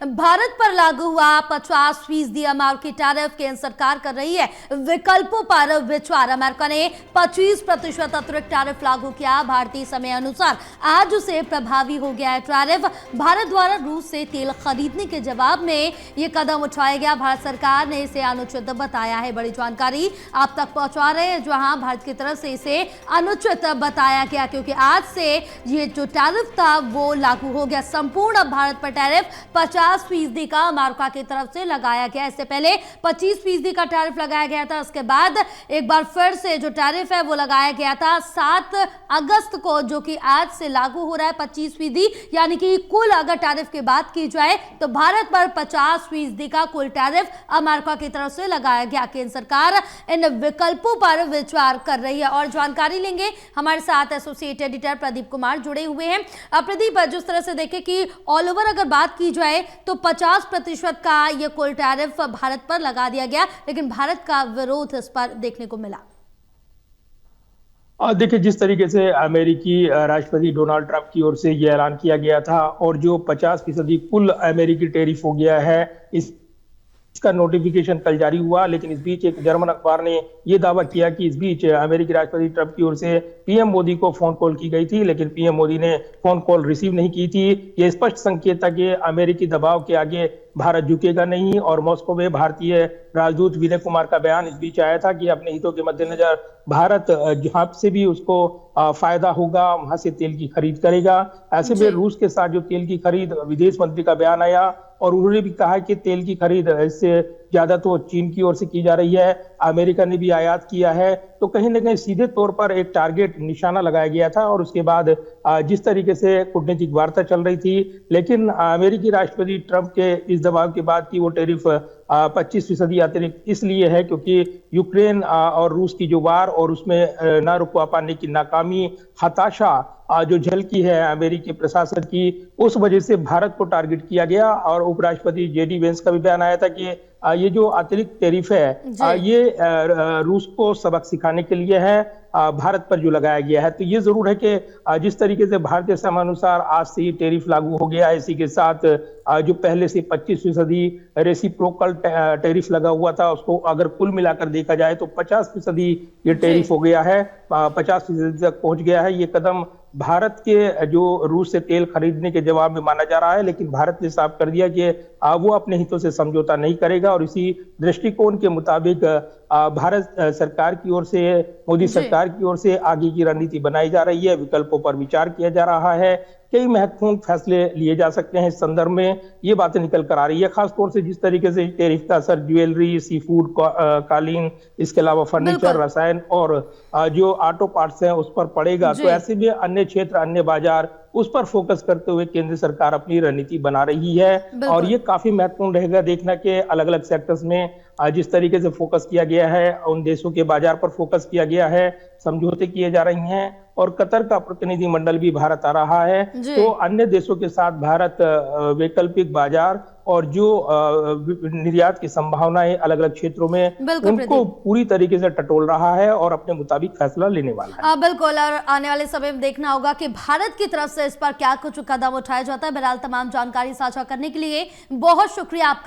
भारत पर लागू हुआ 50% अमेरिकी टैरिफ केंद्र सरकार कर रही है विकल्पों पर विचार। अमेरिका ने 25% अतिरिक्त टैरिफ लागू किया। भारतीय समय अनुसार आज से प्रभावी हो गया है टैरिफ। भारत द्वारा रूस से तेल खरीदने के जवाब में यह कदम उठाया गया। भारत सरकार ने इसे अनुचित बताया है। बड़ी जानकारी आप तक पहुंचा रहे हैं, जहां भारत की तरफ से इसे अनुचित बताया गया क्योंकि आज से ये जो टैरिफ था वो लागू हो गया। संपूर्ण भारत पर टैरिफ 50% का अमेरिका की तरफ से लगाया गया। इससे पहले 25% का टैरिफ लगाया गया था। उसके बाद एक बार फिर से जो टैरिफ है वो लगाया गया था 7 अगस्त को, जो कि आज से लागू हो रहा है 25%। यानी कि कुल अगर टैरिफ की बात की जाए तो भारत पर 50% का कुल टैरिफ अमेरिका की तरफ से लगाया गया। केंद्र सरकार इन विकल्पों पर विचार कर रही है और जानकारी लेंगे। हमारे साथ एसोसिएट एडिटर प्रदीप कुमार जुड़े हुए हैं। प्रदीप, जिस तरह से देखें कि ऑल ओवर अगर बात की जाए तो 50% का ये कुल टैरिफ भारत पर लगा दिया गया, लेकिन भारत का विरोध इस पर देखने को मिला। देखिए, जिस तरीके से अमेरिकी राष्ट्रपति डोनाल्ड ट्रंप की ओर से यह ऐलान किया गया था और जो 50% कुल अमेरिकी टैरिफ हो गया है, इसका नोटिफिकेशन कल जारी हुआ। लेकिन इस बीच एक जर्मन अखबार ने यह दावा किया कि इस बीच अमेरिकी राष्ट्रपति ट्रंप की ओर से पीएम मोदी को फोन कॉल की गई थी, लेकिन पीएम मोदी ने फोन कॉल रिसीव नहीं की थी। यह स्पष्ट संकेत था कि अमेरिकी दबाव के आगे भारत झुकेगा नहीं। और मॉस्को में भारतीय राजदूत विनय कुमार का बयान इस बीच आया था कि अपने हितों के मद्देनजर भारत जहां से भी उसको फायदा होगा वहां से तेल की खरीद करेगा। ऐसे में रूस के साथ जो तेल की खरीद, विदेश मंत्री का बयान आया और उन्होंने भी कहा कि तेल की खरीद इससे ज्यादा तो चीन की ओर से की जा रही है, अमेरिका ने भी आयात किया है। तो कहीं ना कहीं सीधे तौर पर एक टारगेट निशाना लगाया गया था। और उसके बाद जिस तरीके से कूटनीतिक वार्ता चल रही थी, लेकिन अमेरिकी राष्ट्रपति ट्रंप के इस दबाव के बाद की वो टैरिफ 25% अतिरिक्त इसलिए है क्योंकि यूक्रेन और रूस की जो वार और उसमें न रुकवा पाने की नाकामी, हताशा जो झलकी है अमेरिकी प्रशासन की, उस वजह से भारत को टारगेट किया गया। और उपराष्ट्रपति जेडी वेंस का भी बयान आया था कि ये जो अतिरिक्त टैरिफ है ये रूस को सबक सिखाने के लिए है, भारत पर जो लगाया गया है। तो ये जरूर है कि जिस तरीके से भारतीय समय अनुसार आज से ही टैरिफ लागू हो गया है, इसी के साथ जो पहले से 25% रेसिप्रोकल टैरिफ लगा हुआ था, उसको अगर कुल मिलाकर देखा जाए तो 50% ये टैरिफ हो गया है, 50% तक पहुंच गया है। ये कदम भारत के जो रूस से तेल खरीदने के जवाब में माना जा रहा है, लेकिन भारत ने साफ कर दिया कि वो अपने हितों से समझौता नहीं करेगा। और इसी दृष्टिकोण के मुताबिक भारत सरकार की ओर से, मोदी सरकार की ओर से आगे की रणनीति बनाई जा रही है, विकल्पों पर विचार किया जा रहा है। कई महत्वपूर्ण फैसले लिए जा सकते हैं। इस संदर्भ में ये बातें निकल कर आ रही है, खासतौर से जिस तरीके से टैरिफ का असर ज्वेलरी, सी फूड, कालीन, इसके अलावा फर्नीचर, रसायन और जो ऑटो पार्ट्स हैं उस पर पड़ेगा। तो ऐसे में अन्य क्षेत्र, अन्य बाजार, उस पर फोकस करते हुए केंद्र सरकार अपनी रणनीति बना रही है। और ये काफी महत्वपूर्ण रहेगा देखना कि अलग अलग सेक्टर्स में जिस तरीके से फोकस किया गया है, उन देशों के बाजार पर फोकस किया गया है, समझौते किए जा रही हैं। और कतर का प्रतिनिधि मंडल भी भारत आ रहा है, तो अन्य देशों के साथ भारत वैकल्पिक बाजार और जो निर्यात की संभावनाएं अलग अलग क्षेत्रों में उनको पूरी तरीके से टटोल रहा है और अपने मुताबिक फैसला लेने वाला है। बिल्कुल, और आने वाले समय में देखना होगा कि भारत की तरफ से इस पर क्या कुछ कदम उठाया जाता है। बहरहाल तमाम जानकारी साझा करने के लिए बहुत शुक्रिया आपका।